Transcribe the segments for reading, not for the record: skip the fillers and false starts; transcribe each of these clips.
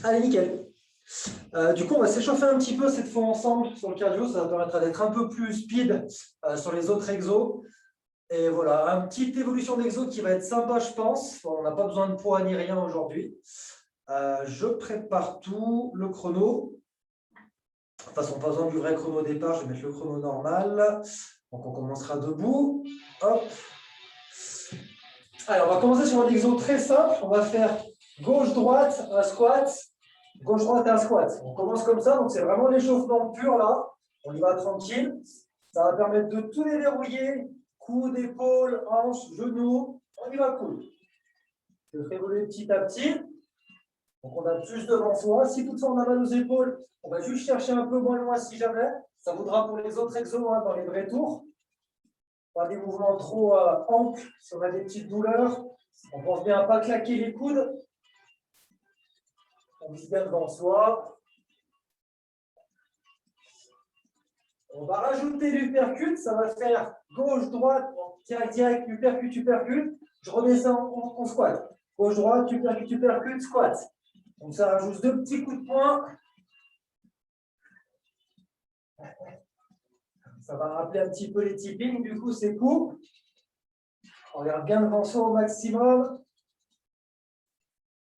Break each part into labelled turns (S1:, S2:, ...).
S1: Allez, nickel. Du coup, on va s'échauffer un petit peu cette fois ensemble sur le cardio. Ça va permettre d'être un peu plus speed sur les autres exos. Et voilà, une petite évolution d'exo qui va être sympa, je pense. Bon, on n'a pas besoin de poids ni rien aujourd'hui. Je prépare tout, le chrono. De toute façon, pas besoin du vrai chrono au départ. Je vais mettre le chrono normal. Donc, on commencera debout. Hop. Allez, on va commencer sur un exo très simple. On va faire gauche-droite, un squat. Gauche-droite, un squat. On commence comme ça. Donc, c'est vraiment l'échauffement pur là. On y va tranquille. Ça va permettre de tout déverrouiller. Coude, épaules, hanches, genoux. On y va cool. Je fais évoluer petit à petit. Donc, on a plus devant soi. Si toutefois on a mal aux épaules, on va juste chercher un peu moins loin si jamais. Ça vaudra pour les autres exos dans les vrais tours. Pas des mouvements trop amples si on a des petites douleurs. On pense bien à ne pas claquer les coudes. On vise bien devant soi. On va rajouter l'uppercut. Ça va faire gauche-droite, direct, uppercut. Je redescends en squat. Gauche-droite, uppercut, squat. Donc ça rajoute 2 petits coups de poing. Ça va rappeler un petit peu les tippings, du coup, c'est cool. On regarde bien devant soi au maximum.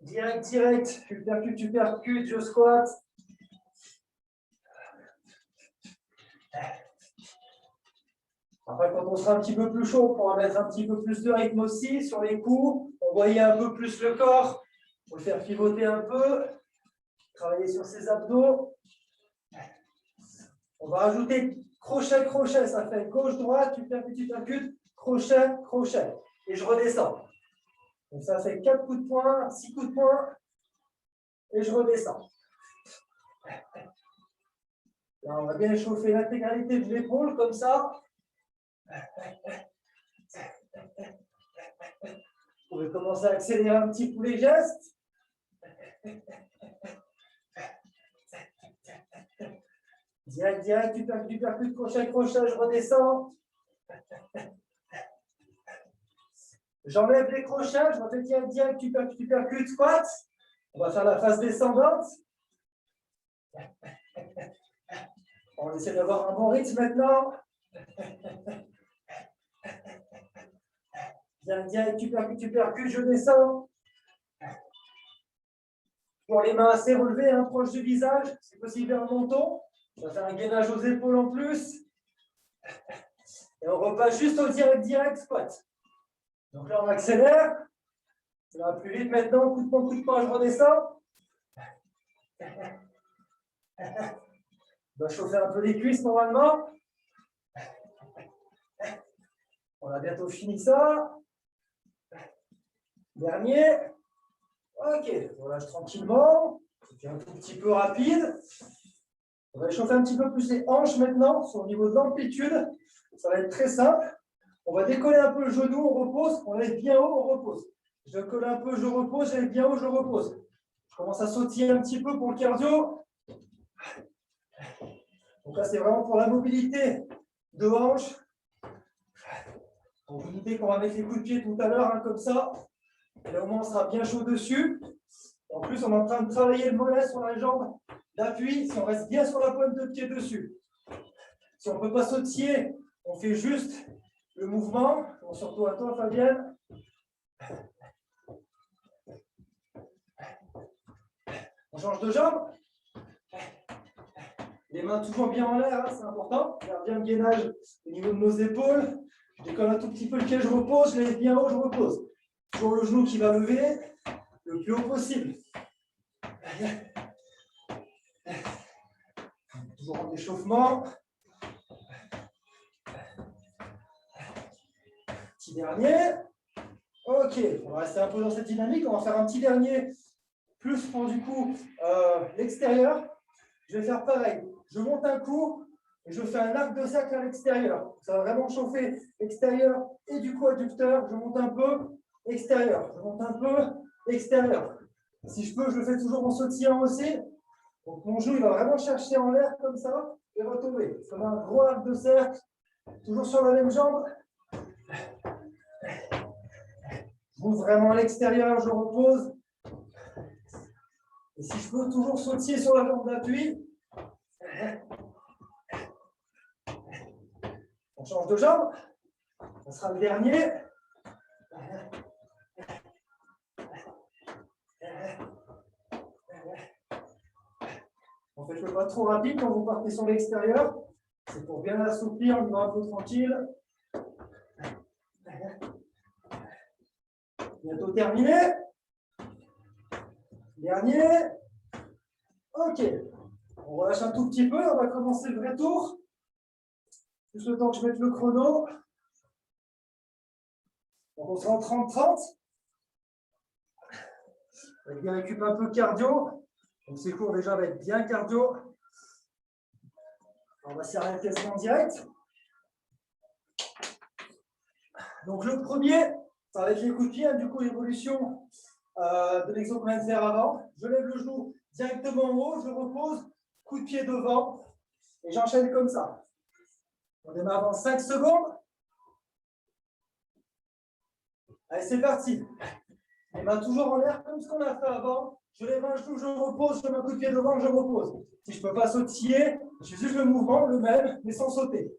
S1: Direct, uppercut, je squat. Après, quand on sera un petit peu plus chaud, on pourra mettre un petit peu plus de rythme aussi sur les coups. On voyait un peu plus le corps. On va le faire pivoter un peu. Travailler sur ses abdos. On va rajouter crochet, ça fait gauche-droite, uppercut, crochet. Et je redescends. Donc ça fait 4 coups de poing, 6 coups de poing. Et je redescends. Là, on va bien échauffer l'intégralité de l'épaule, comme ça. Vous pouvez commencer à accélérer un petit peu les gestes. Direct, uppercut, crochet, je redescends. J'enlève les crochets, je refais direct, uppercut, squat. On va faire la phase descendante. On essaie d'avoir un bon rythme maintenant. Direct, uppercut, je descends. Pour les mains assez relevées, proche du visage, c'est possible vers le menton. On va faire un gainage aux épaules en plus. Et on repasse juste au direct, squat. Donc là, on accélère. Ça va plus vite maintenant. Coup de poing, je redescends. On va chauffer un peu les cuisses normalement. On a bientôt fini ça. Dernier. Ok, on lâche tranquillement. C'est un tout petit peu rapide. On va chauffer un petit peu plus les hanches maintenant, sur le niveau de l'amplitude. Ça va être très simple. On va décoller un peu le genou, on repose. On lève bien haut, on repose. Je colle un peu, je repose. Je lève bien haut, je repose. Je commence à sautiller un petit peu pour le cardio. Donc là, c'est vraiment pour la mobilité de hanches. Donc, vous doutez qu'on va mettre les coups de pied tout à l'heure, comme ça. Et là, au moins, on sera bien chaud dessus. En plus, on est en train de travailler le mollet sur la jambe d'appui. Si on reste bien sur la pointe de pied dessus. Si on ne peut pas sautiller, on fait juste le mouvement. Bon, surtout à toi, Fabienne. On change de jambe. Les mains toujours bien en l'air, c'est important. Faire bien le gainage au niveau de nos épaules. Je décolle un tout petit peu le pied, je repose. Je lève bien haut, je repose. Toujours le genou qui va lever le plus haut possible. Toujours en échauffement. Petit dernier. Ok, on va rester un peu dans cette dynamique. On va faire un petit dernier, plus pour du coup l'extérieur. Je vais faire pareil. Je monte un coup et je fais un arc de cercle à l'extérieur. Ça va vraiment chauffer l'extérieur et du coup adducteur. Je monte un peu, extérieur. Je monte un peu, extérieur. Si je peux, je le fais toujours en sautillant aussi. Donc mon genou, il va vraiment chercher en l'air comme ça et retomber. Comme un gros arc de cercle, toujours sur la même jambe. Je bouge vraiment à l'extérieur, je repose. Et si je peux toujours sautiller sur la jambe d'appui, on change de jambe. Ça sera le dernier. En fait, je ne veux pas trop rapide quand vous partez sur l'extérieur. C'est pour bien assouplir, on va un peu tranquille. Bientôt terminé. Dernier. Ok. On relâche un tout petit peu. On va commencer le vrai tour. Juste le temps que je mette le chrono. Donc on sera en 30-30. Avec des récup un peu cardio. Donc ces cours déjà va être bien cardio. On va s'arrêter quasiment direct. Donc le premier, ça va être les coups de pied, du coup l'évolution de l'exo qu'on vient de faire avant. Je lève le genou directement en haut, je repose, coup de pied devant, et j'enchaîne comme ça. On démarre dans 5 secondes. Allez, c'est parti. Les mains toujours en l'air comme ce qu'on a fait avant. Je lève un genou, je repose, je mets un coup de pied devant, je repose. Si je ne peux pas sautiller, je fais juste le mouvement, le même, mais sans sauter.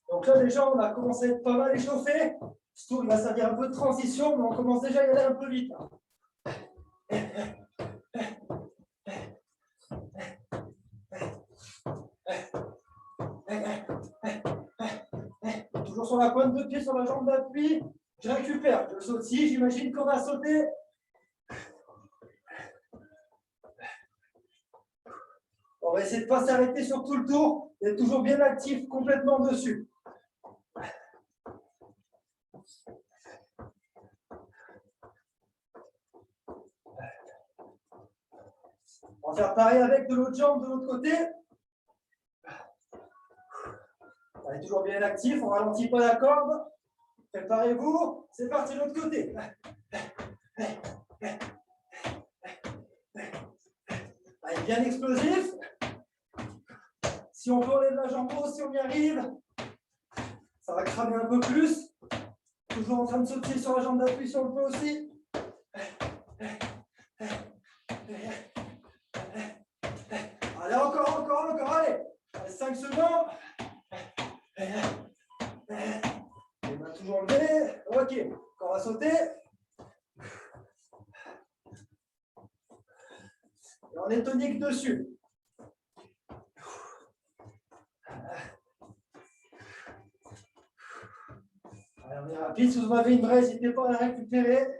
S1: Donc là, déjà, on a commencé à être pas mal échauffé. Ce tour, il va servir un peu de transition, mais on commence déjà à y aller un peu vite. Toujours sur la pointe de pied, sur la jambe d'appui. Je récupère, je sautille, j'imagine qu'on va sauter. On va essayer de ne pas s'arrêter sur tout le tour, d'être toujours bien actif, complètement dessus. On va faire pareil avec de l'autre jambe de l'autre côté. On est toujours bien actif, on ne ralentit pas la corde. Préparez-vous, c'est parti de l'autre côté. Allez, bien explosif. Si on peut enlever la jambe haute, si on y arrive, ça va cramer un peu plus. Toujours en train de sauter sur la jambe d'appui si on le peut aussi. Allez, encore, allez. 5 secondes. Les mains toujours levées. Ok, on va sauter. Et on est tonique dessus. Allez, on est rapide. Si vous avez une braise, n'hésitez pas à la récupérer.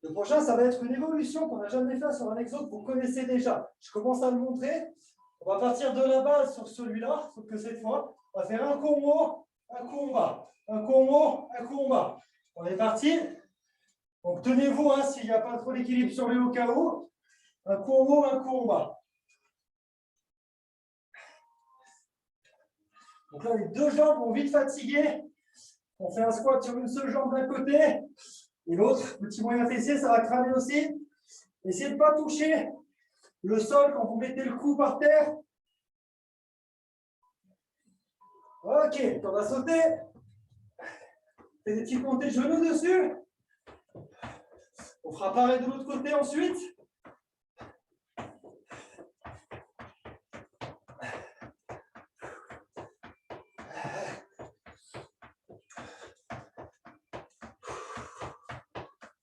S1: Le prochain, ça va être une évolution qu'on n'a jamais fait sur un exo que vous connaissez déjà. Je commence à le montrer. On va partir de la base sur celui-là, sauf que cette fois, on va faire un coup en haut, un coup en bas. Un coup en haut, un coup en bas. On est parti. Donc tenez-vous hein, s'il n'y a pas trop d'équilibre sur les au cas où. Un coup en haut, un coup en bas. Donc là, les deux jambes vont vite fatiguer. On fait un squat sur une seule jambe d'un côté. Et l'autre, petit moyen fessier, ça va cramer aussi. Essayez de ne pas toucher le sol quand vous mettez le cou par terre. Ok, on va sauter. Faites des petites montées de genoux dessus. On fera pareil de l'autre côté ensuite.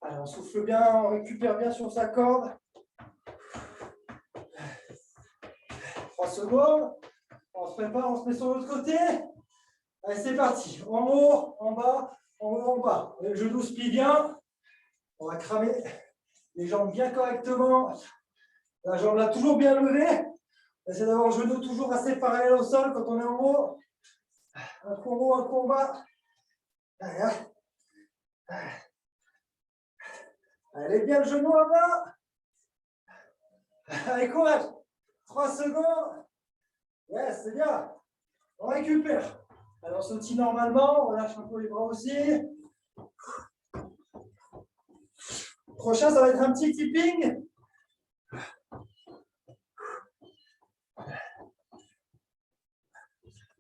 S1: Allez, on souffle bien, on récupère bien sur sa corde. 3 secondes. On se prépare, on se met sur l'autre côté. Allez, c'est parti. En haut, en bas, en haut, en bas. Les genoux se plient bien. On va cramer les jambes bien correctement. La jambe là toujours bien levée. Essayez d'avoir le genou toujours assez parallèle au sol quand on est en haut. Un coup en haut, un coup en bas. Allez, bien le genou en bas. Allez, courage. 3 secondes. Yes, c'est bien. On récupère. Alors, on sautille normalement. On lâche un peu les bras aussi. Prochain, ça va être un petit tipping.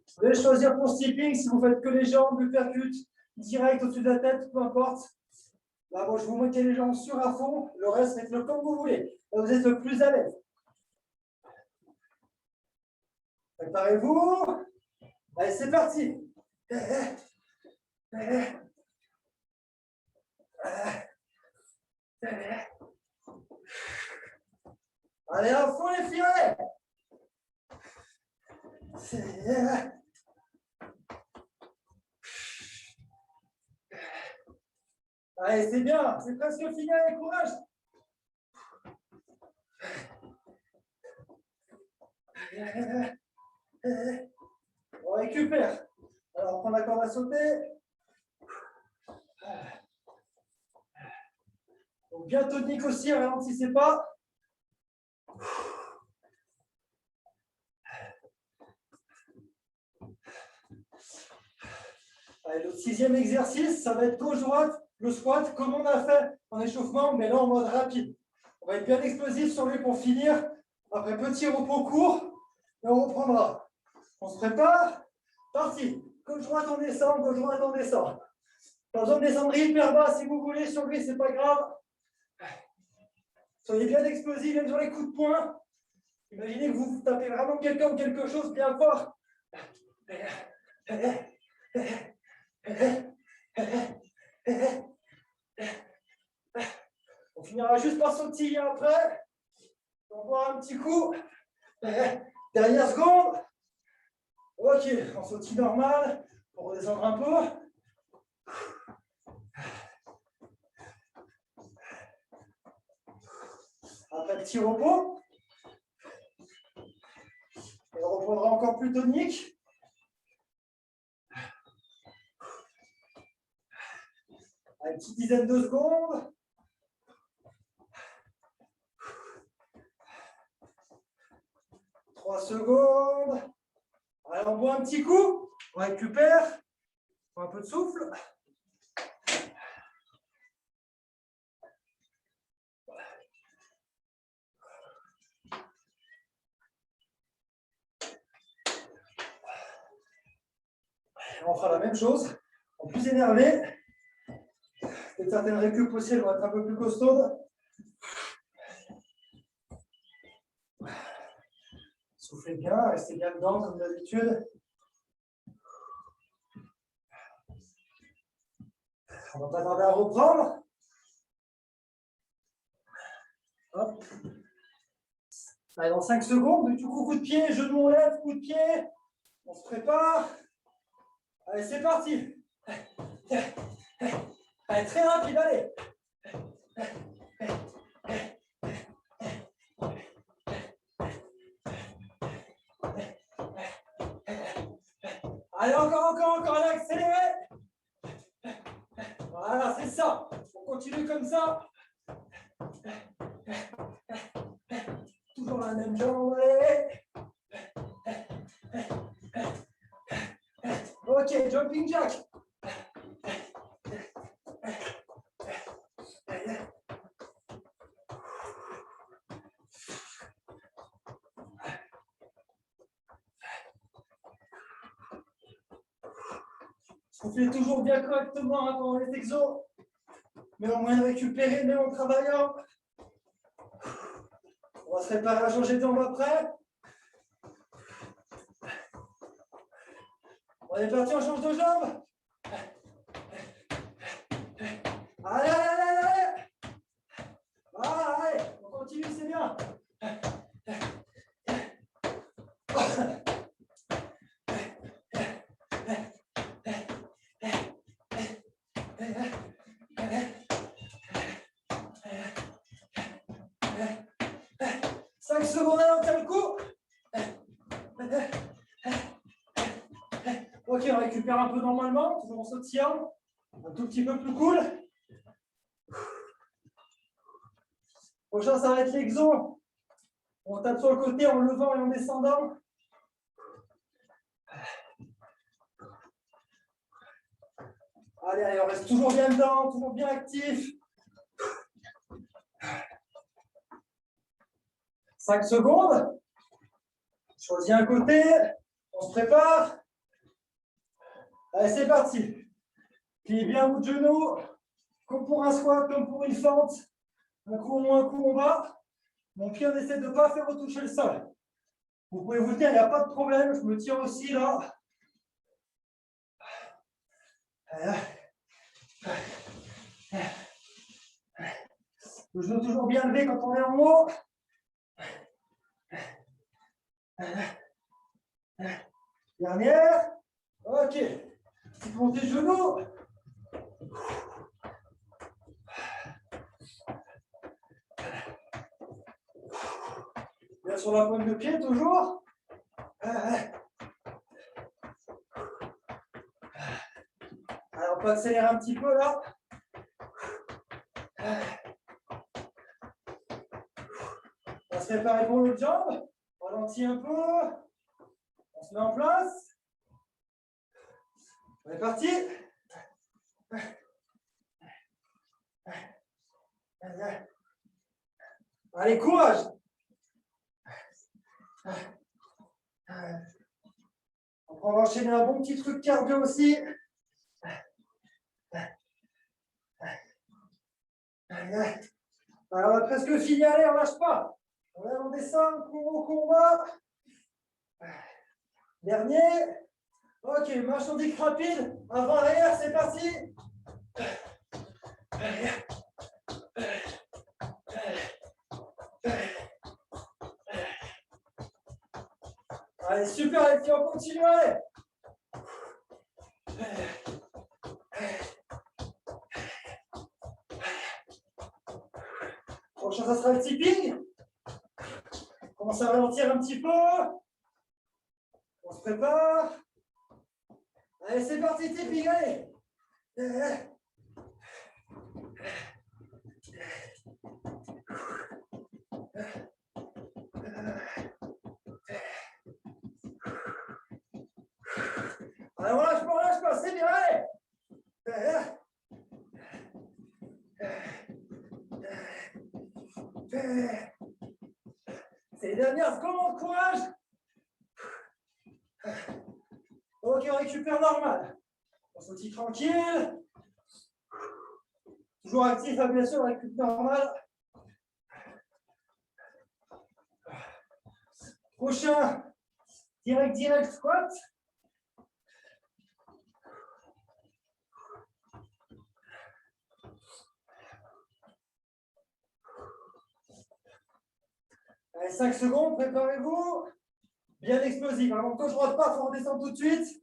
S1: Vous pouvez choisir pour ce tipping si vous faites que les jambes, le percute. direct au-dessus de la tête, peu importe. Là, bon, je vous mettez les jambes sur à fond. Le reste, faites-le comme vous voulez. Là, vous êtes le plus à l'aise. Préparez-vous. Allez, c'est parti. Allez, à fond les filets. Allez, c'est bien. C'est presque fini. Allez, courage. On récupère. Alors, on prend la corde à sauter. Donc, bien tonique aussi, ralentissez pas. Allez, le 6e exercice, ça va être gauche-droite, le squat, comme on a fait en échauffement, mais là en mode rapide. On va être bien explosif sur lui pour finir. Après, petit repos court, et on reprendra. On se prépare. Parti. Gauche-droite, on descend, gauche-droite, on descend. Pas besoin de descendre hyper bas si vous voulez, sur lui, c'est pas grave. Soyez bien explosif, même sur les coups de poing. Imaginez que vous tapez vraiment quelqu'un ou quelque chose bien fort. On finira juste par sautiller après. On va boire un petit coup. Dernière seconde. Ok, on sautille normal pour redescendre un peu. Après, petit repos. Et on reprendra encore plus tonique. Une petite dizaine de secondes. Trois secondes. Allez, on boit un petit coup. On récupère. On prend un peu de souffle. On fera la même chose. En plus énervé. Et certaines récup aussi, elles vont être un peu plus costaudes. Soufflez bien, restez bien dedans comme d'habitude. On va pas tarder à reprendre. Hop. Allez, dans 5 secondes, du coup, coup de pied, genou on lève, coup de pied. On se prépare. Allez, c'est parti. Allez, très rapide, allez. Allez, encore, allez, accélérez. Voilà, c'est ça. On continue comme ça. Toujours la même jambe, allez. Ok, jumping jack. Soufflez toujours bien correctement pendant les exos. Mais au moins de récupérer, même en travaillant. On va se préparer à changer de jambe après. On est parti, on change de jambe. Allez. Voilà, allez, on continue, c'est bien. Secondes à l'entrée le coup. Ok, on récupère un peu normalement, toujours en sautillant. Un tout petit peu plus cool. Prochain, ça va être l'exo. On tape sur le côté en levant et en descendant. Allez, on reste toujours bien dedans, toujours bien actif. 5 secondes. Choisis un côté. On se prépare. Allez, c'est parti. Pliez bien votre genou, comme pour un squat, comme pour une fente. Un coup en haut, un coup en bas. Mon pied, on essaie de ne pas faire retoucher le sol. Vous pouvez vous tenir, il n'y a pas de problème. Je me tiens aussi là. Le genou toujours bien levé quand on est en haut. Dernière. Ok. Petite montée de genou. Bien sur la pointe de pied, toujours. Alors, on peut accélérer un petit peu là. On va se préparer pour l'autre jambe. On ralentit un peu. On se met en place. On est parti. Allez, courage. On va enchaîner un bon petit truc cardio aussi. Alors, on a presque fini. Allez, on lâche pas. On descend, combat. Dernier. Ok, marche nordique rapide. Avant, arrière, c'est parti. Allez, super, les filles, on continue, allez. Prochain, ça sera le tipping. On commence à ralentir un petit peu. On se prépare. Allez, c'est parti, tipping, allez. Allez, on lâche pas, c'est bien, allez. C'est les dernières secondes, courage. Ok, on récupère normal. On se tient tranquille. Toujours actif, bien sûr, on récupère normal. Prochain, direct, squat. Allez, 5 secondes, préparez-vous. Bien explosif. Alors, quand je ne pas, il faut redescendre tout de suite.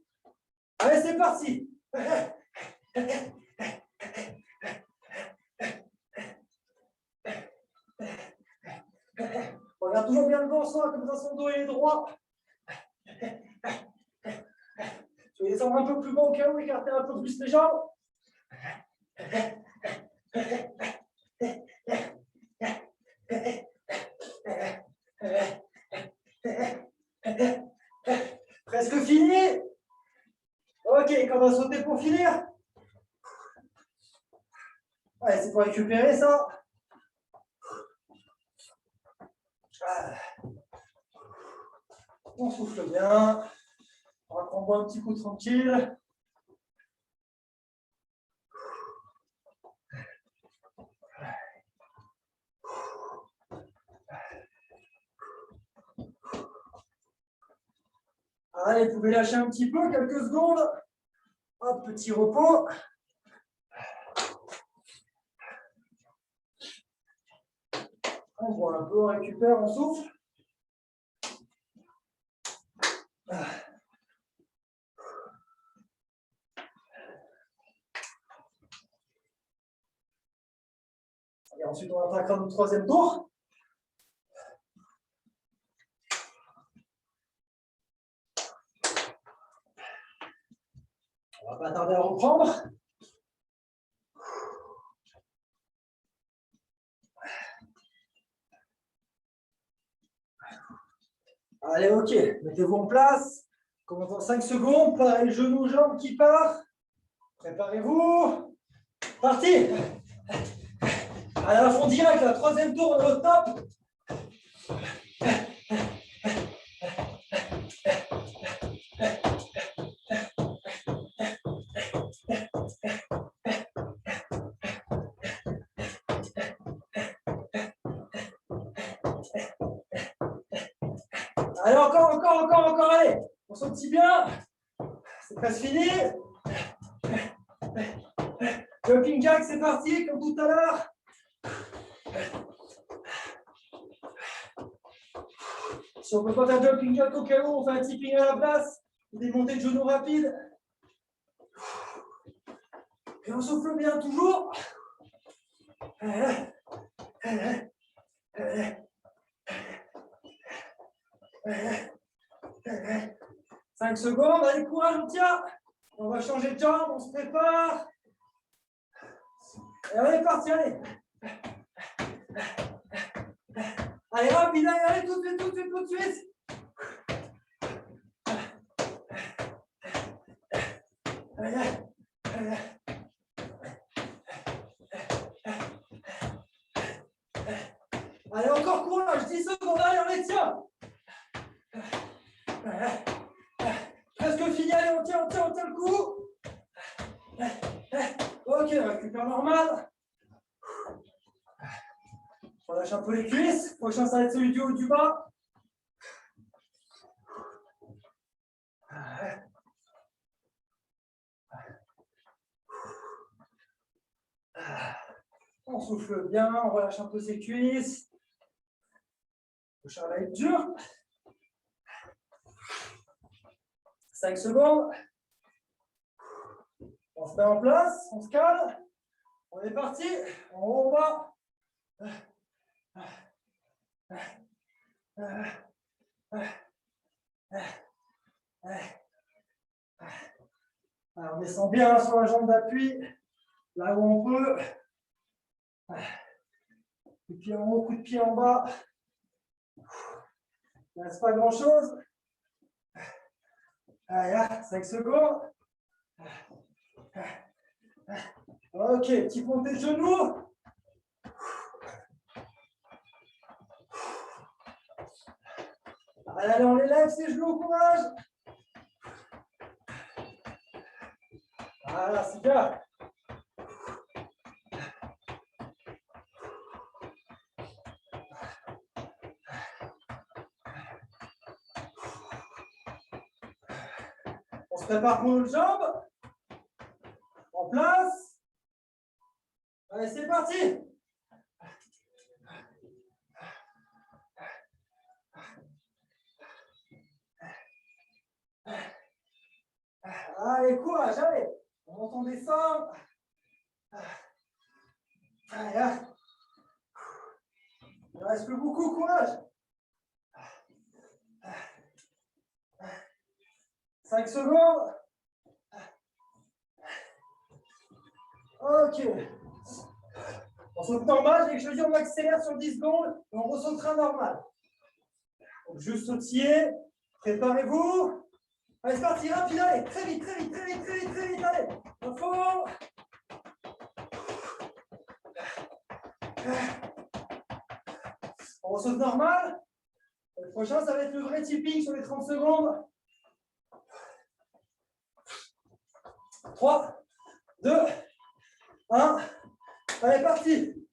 S1: Allez, c'est parti. On regarde toujours bien le bon soi, comme ça son dos est droit. Je vais descendre un peu plus bas au cas où, écarter un peu plus les jambes. Presque fini. Ok, on va sauter pour finir. Allez, c'est pour récupérer ça. On souffle bien. On va prendre un petit coup tranquille. Allez, vous pouvez lâcher un petit peu, quelques secondes. Hop, petit repos. On voit un peu, on récupère, on souffle. Et ensuite, on attaquera notre troisième tour. On va pas tarder à reprendre. Allez, ok, mettez-vous en place. Commence en 5 secondes. Pareil, genou, jambes qui part. Préparez-vous. Parti. Allez, à fond direct, la troisième tour, on est au top. Allez, encore, allez. On sent petit bien. C'est presque fini. Jumping jack, c'est parti, comme tout à l'heure. Si on ne peut pas faire jumping jack au cas où, on fait un tipping à la place. Des montées de genoux rapides. Et on souffle bien toujours. 5 secondes, allez, courage, on tient. On va changer de jambe, on se prépare. Et on est parti, allez. Allez, rapide, allez, tout de suite. Allez, encore courage, 10 secondes, allez, on les tient. Presque fini, allez, on tient le coup. Ok, récupère normal. On lâche un peu les cuisses. Prochain, ça va être celui du haut du bas. On souffle bien, on relâche un peu ses cuisses. Prochain va être dur. 5 secondes. On se met en place, on se calme. On est parti. En haut, en bas. Alors, on descend bien sur la jambe d'appui, là où on peut. Coup de pied en haut, coup de pied en bas. Il ne reste pas grand-chose. Allez, 5 secondes. Ok, petit montée de genoux. Allez, on les lève, ces genoux, courage. Voilà, c'est bien. On se prépare pour notre jambe. En place. Allez, c'est parti. Allez, courage, allez. On monte, on descend. Allez, il ne reste plus beaucoup, courage. 5 secondes. Ok. On saute normal, dès que je dis on accélère sur 10 secondes et on ressautera normal. Donc juste sautiller, préparez-vous. Allez, c'est parti, rapide, allez, très vite, allez. À fond. On ressaute normal. Le prochain, ça va être le vrai tipping sur les 30 secondes. 3, 2, 1. Allez, parti.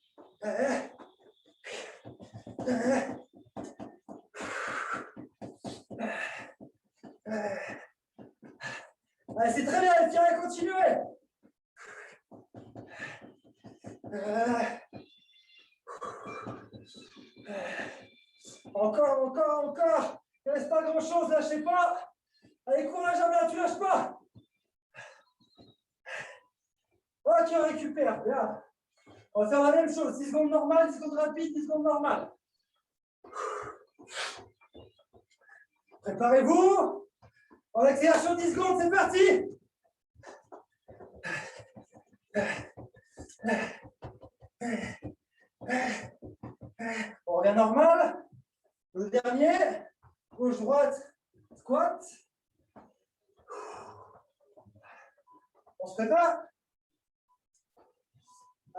S1: Allez, c'est très bien, tiens, continuez. Encore. Il ne reste pas grand-chose, lâchez pas. Allez, courage, Amla, tu lâches pas. Ok, on récupère, bien. On va faire la même chose, 10 secondes normales, 10 secondes rapides, 10 secondes normales. Préparez-vous. En accélération, 10 secondes, c'est parti. On revient normal. Le dernier, gauche-droite, squat. On se prépare.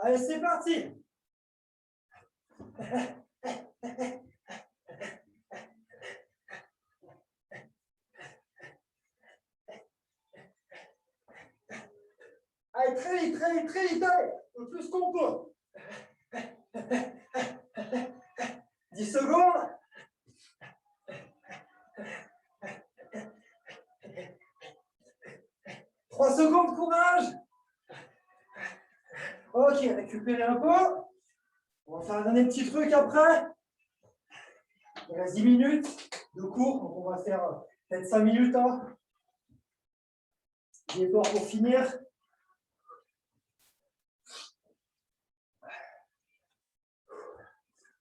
S1: Allez, c'est parti. Allez, très vite, allez, le plus qu'on peut. 10 secondes. secondes, courage. Ok, récupérez un peu. On va faire un dernier petit truc après. Il reste 10 minutes de cours, donc on va faire peut-être 5 minutes. Hein. J'ai peur pour finir.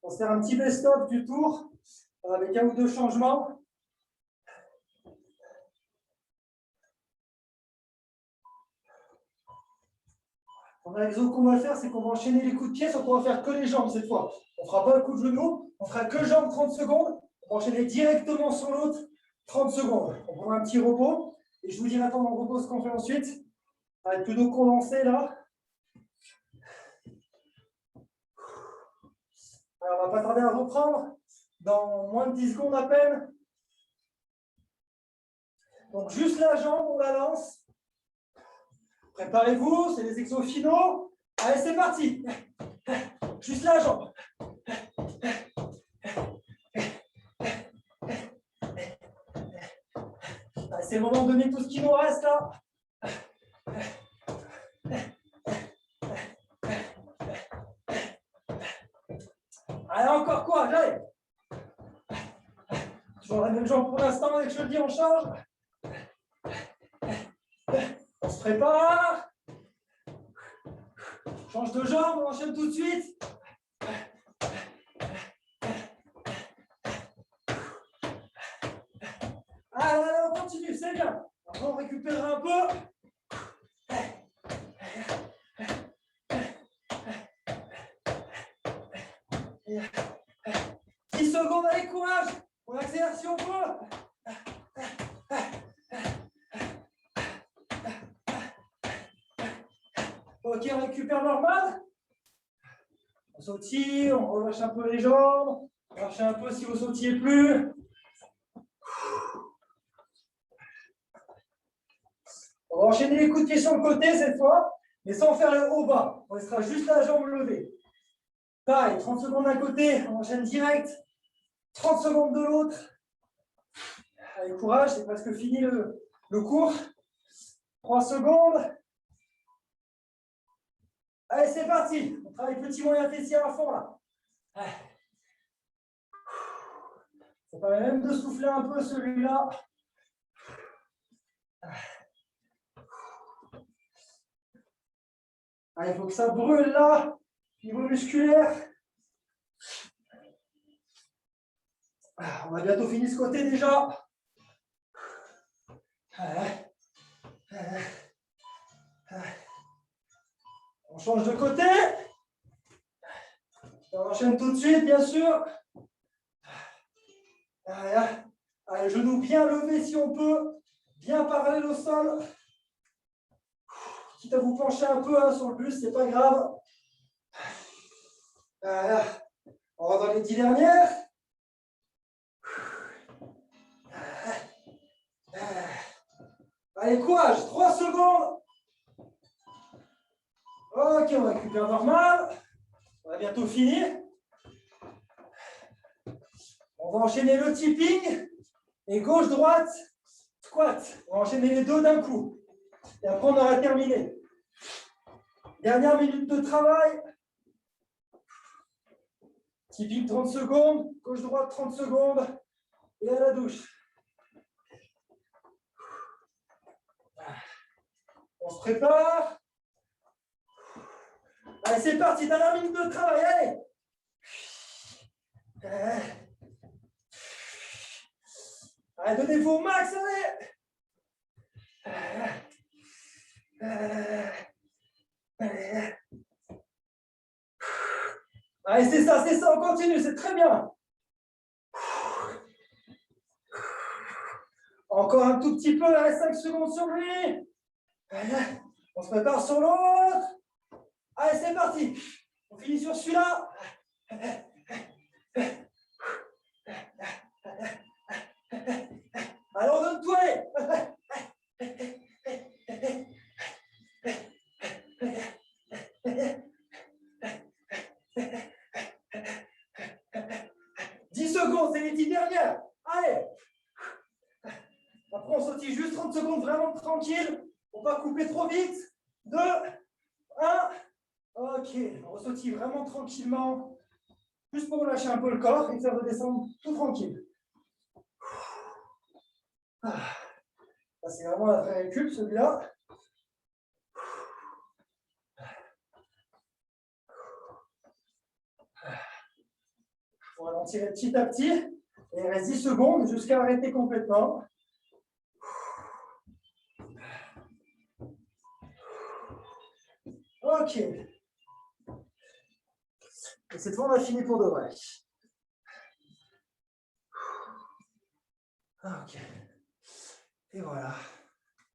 S1: On va se faire un petit best-of du tour avec un ou deux changements. L'exo qu'on va faire, c'est qu'on va enchaîner les coups de pied, sauf qu'on va faire que les jambes cette fois. On ne fera pas le coup de genou, on fera que jambes 30 secondes. On va enchaîner directement sur l'autre 30 secondes. On prendra un petit repos et je vous dirai pendant le repos ce qu'on fait ensuite. Ça va être plutôt condensé là. Alors, on ne va pas tarder à reprendre dans moins de 10 secondes à peine. Donc juste la jambe, on la lance. Préparez-vous, c'est les exos finaux. Allez, c'est parti. Juste la jambe. C'est le moment de donner tout ce qui nous reste là. Allez, encore quoi, allez. Toujours la même jambe pour l'instant, dès que je le dis, on change. On se prépare. Change de jambe, on enchaîne tout de suite. Allez, on continue, c'est bien. Après, on récupère un peu. 10 secondes, allez, courage. On accélère si on peut. Ok, on récupère normal. On sautille, on relâche un peu les jambes. On relâche un peu si vous ne sautillez plus. On va enchaîner les coups de pied sur le côté cette fois, mais sans faire le haut-bas. On laissera juste la jambe levée. Pareil, 30 secondes d'un côté, on enchaîne direct. 30 secondes de l'autre. Allez, courage, c'est presque fini le cours. 3 secondes. Allez, c'est parti. On travaille petit moyen fessier à fond là. Ça permet même de souffler un peu celui-là. Allez, il faut que ça brûle là, niveau musculaire. On a bientôt fini ce côté déjà. On change de côté. On enchaîne tout de suite, bien sûr. Allez, genoux bien levés si on peut. Bien parallèle au sol. Quitte à vous pencher un peu hein, sur le buste, c'est pas grave. On va dans les 10 dernières. Allez, courage, 3 secondes. Ok, on récupère normal. On a bientôt fini. On va enchaîner le tipping et gauche-droite, squat. On va enchaîner les deux d'un coup. Et après, on aura terminé. Dernière minute de travail. Tipping 30 secondes, gauche-droite 30 secondes et à la douche. On se prépare. Allez, c'est parti, dernière minute de travail, allez. Allez, donnez-vous au max, allez. Allez, c'est ça, on continue, c'est très bien. Encore un tout petit peu, il reste 5 secondes sur lui. On se prépare sur l'autre. Allez, c'est parti. On finit sur celui-là. Allez, on donne tout, allez. C'est les 10 dernières. Allez. Après, on sautille juste 30 secondes vraiment tranquille pour pas couper trop vite. 2, 1. Ok, on ressautille vraiment tranquillement. Juste pour relâcher un peu le corps et faire redescendre tout tranquille. C'est vraiment la vraie récup, celui-là. On va ralentir petit à petit. Et il reste 10 secondes jusqu'à arrêter complètement. Ok. Et cette fois, on a fini pour de vrai. Ok. Et voilà.